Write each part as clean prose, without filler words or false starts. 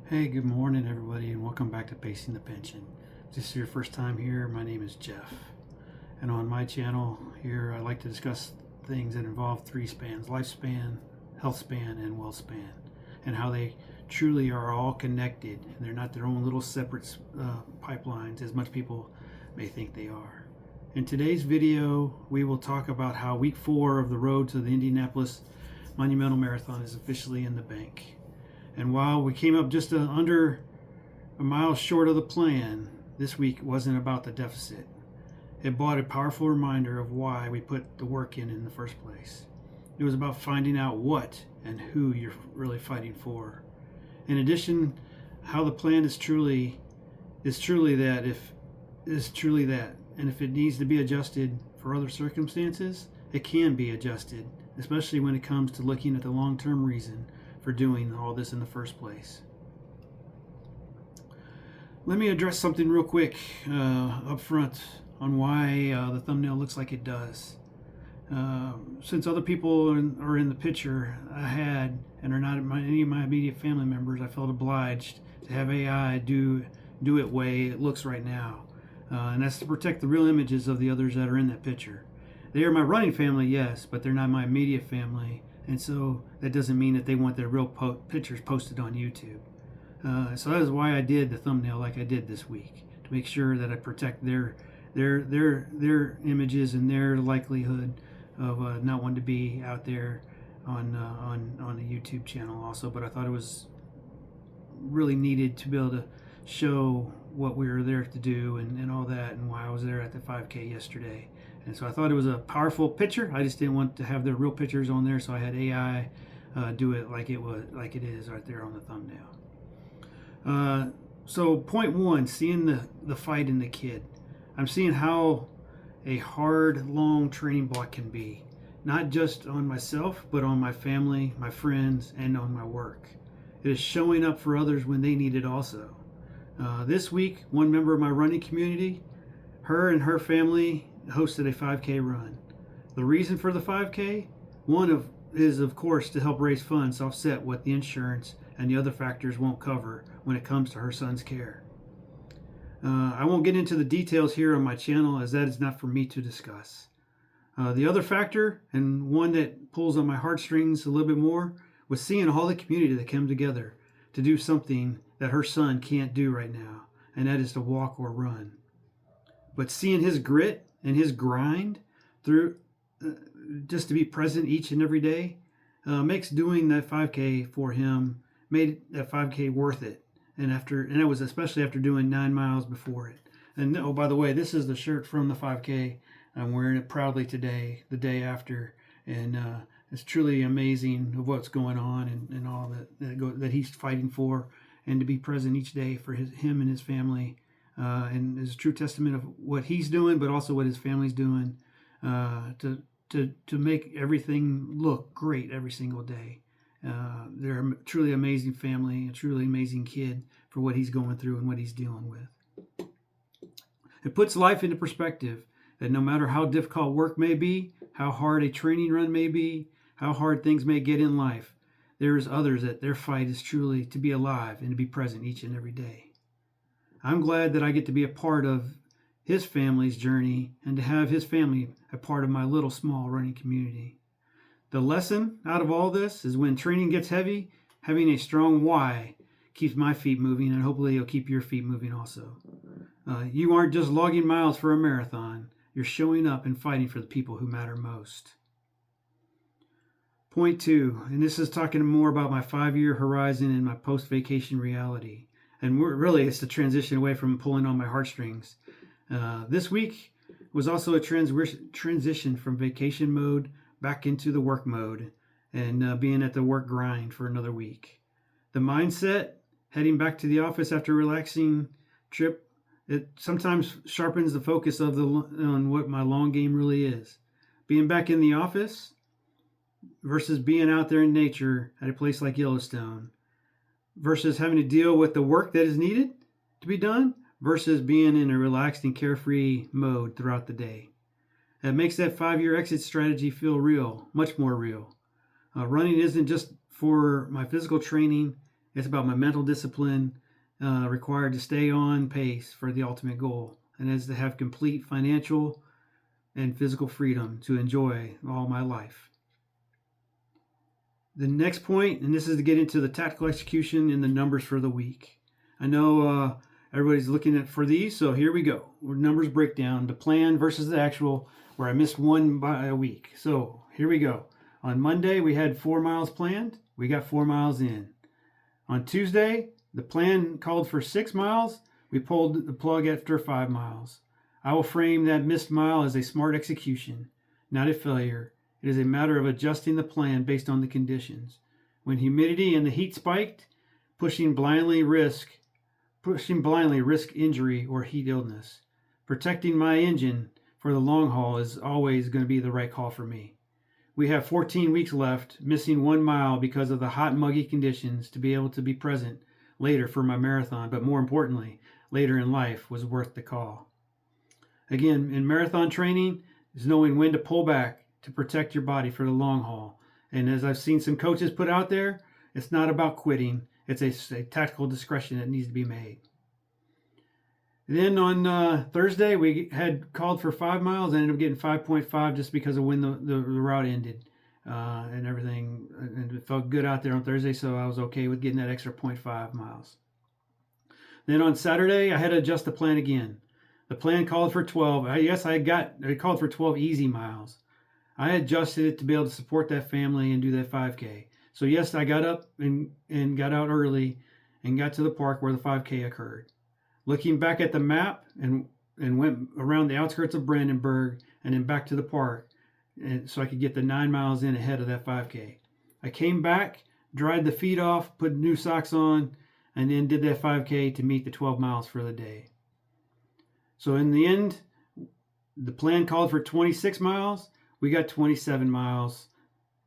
Hey, good morning, everybody, and welcome back to Pacing the Pension. If this is your first time here, my name is Jeff, and on my channel here, I like to discuss things that involve three spans: lifespan, health span, and wealth span, and how they truly are all connected, and they're not their own little separate pipelines as much people may think they are. In today's video, we will talk about how week 4 of the road to the Indianapolis Monumental Marathon is officially in the bank. And while we came up just under a mile short of the plan, this week wasn't about the deficit. It brought a powerful reminder of why we put the work in the first place. It was about finding out what and who you're really fighting for. In addition, how the plan is truly that, and if it needs to be adjusted for other circumstances, it can be adjusted, especially when it comes to looking at the long-term reason for doing all this in the first place. Let me address something real quick up front on why the thumbnail looks like it does. Since other people are in the picture I had and are not any of my immediate family members, I felt obliged to have AI do it way it looks right now. And that's to protect the real images of the others that are in that picture. They are my running family, yes, but they're not my immediate family. And so that doesn't mean that they want their real pictures posted on YouTube. So that is why I did the thumbnail like I did this week, to make sure that I protect their images and their likelihood of not wanting to be out there on the YouTube channel also. But I thought it was really needed to be able to show what we were there to do and all that, and why I was there at the 5K yesterday. And so I thought it was a powerful picture. I just didn't want to have their real pictures on there, so I had AI do it like it is right there on the thumbnail. So point one, seeing the fight in the kid. I'm seeing how a hard, long training block can be, not just on myself, but on my family, my friends, and on my work. It is showing up for others when they need it also. This week, one member of my running community, her and her family hosted a 5K run. The reason for the 5K, is of course to help raise funds to offset what the insurance and the other factors won't cover when it comes to her son's care. I won't get into the details here on my channel, as that is not for me to discuss. The other factor, and one that pulls on my heartstrings a little bit more, was seeing all the community that came together to do something that her son can't do right now, and that is to walk or run. But seeing his grit and his grind through just to be present each and every day makes doing that 5K for him, made that 5K worth it. And it was especially after doing 9 miles before it. And oh, by the way, this is the shirt from the 5K. I'm wearing it proudly today, the day after, and it's truly amazing of what's going on and all that he's fighting for, and to be present each day for him and his family. And is a true testament of what he's doing, but also what his family's doing to make everything look great every single day. They're a truly amazing family, a truly amazing kid for what he's going through and what he's dealing with. It puts life into perspective that no matter how difficult work may be, how hard a training run may be, how hard things may get in life, there's others that their fight is truly to be alive and to be present each and every day. I'm glad that I get to be a part of his family's journey and to have his family a part of my little small running community. The lesson out of all this is when training gets heavy, having a strong why keeps my feet moving, and hopefully it'll keep your feet moving also. You aren't just logging miles for a marathon. You're showing up and fighting for the people who matter most. Point 2, and this is talking more about my 5-year horizon and my post-vacation reality. And really, it's the transition away from pulling on my heartstrings. This week was also a transition from vacation mode back into the work mode, and being at the work grind for another week. The mindset, heading back to the office after a relaxing trip, it sometimes sharpens the focus on what my long game really is. Being back in the office versus being out there in nature at a place like Yellowstone, versus having to deal with the work that is needed to be done, versus being in a relaxed and carefree mode throughout the day. It makes that 5-year exit strategy feel real, much more real. Running isn't just for my physical training, It's about my mental discipline required to stay on pace for the ultimate goal, and is to have complete financial and physical freedom to enjoy all my life. The next point, and this is to get into the tactical execution and the numbers for the week. I know everybody's looking at for these, so here we go. Numbers breakdown, the plan versus the actual, where I missed one by a week. So here we go. On Monday, we had 4 miles planned. We got 4 miles in. On Tuesday, the plan called for 6 miles. We pulled the plug after 5 miles. I will frame that missed mile as a smart execution, not a failure. It is a matter of adjusting the plan based on the conditions. When humidity and the heat spiked, pushing blindly risk injury or heat illness. Protecting my engine for the long haul is always going to be the right call for me. We have 14 weeks left, missing 1 mile because of the hot, muggy conditions to be able to be present later for my marathon, but more importantly, later in life was worth the call. Again, in marathon training is knowing when to pull back to protect your body for the long haul. And as I've seen some coaches put out there, it's not about quitting. It's a tactical discretion that needs to be made. Then on Thursday, we had called for 5 miles. I ended up getting 5.5 just because of when the route ended and everything. And it felt good out there on Thursday, so I was okay with getting that extra 0.5 miles. Then on Saturday, I had to adjust the plan again. The plan called for 12. It called for 12 easy miles. I adjusted it to be able to support that family and do that 5K. So yes, I got up and got out early and got to the park where the 5K occurred. Looking back at the map and went around the outskirts of Brandenburg and then back to the park, and so I could get the 9 miles in ahead of that 5K. I came back, dried the feet off, put new socks on, and then did that 5K to meet the 12 miles for the day. So in the end, the plan called for 26 miles. We got 27 miles,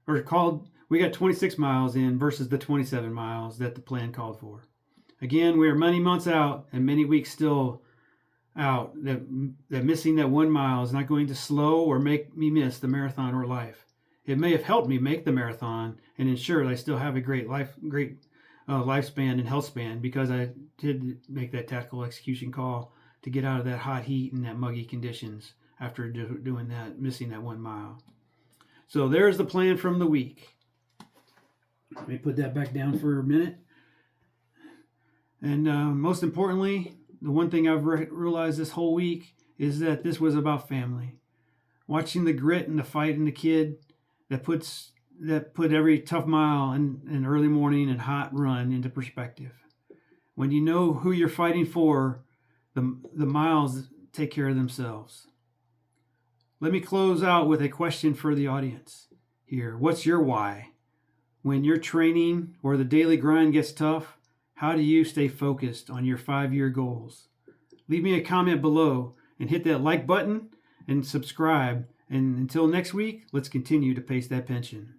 we got 26 miles in versus the 27 miles that the plan called for. Again, we are many months out and many weeks still out that missing that 1 mile is not going to slow or make me miss the marathon or life. It may have helped me make the marathon and ensure that I still have a great lifespan and health span, because I did make that tactical execution call to get out of that hot heat and that muggy conditions after doing that, missing that 1 mile. So there's the plan from the week. Let me put that back down for a minute. And most importantly, the one thing I've realized this whole week is that this was about family. Watching the grit and the fight in the kid that put every tough mile and early morning and hot run into perspective. When you know who you're fighting for, the miles take care of themselves. Let me close out with a question for the audience here. What's your why? When your training or the daily grind gets tough, how do you stay focused on your 5-year goals? Leave me a comment below and hit that like button and subscribe. And until next week, let's continue to pace that pension.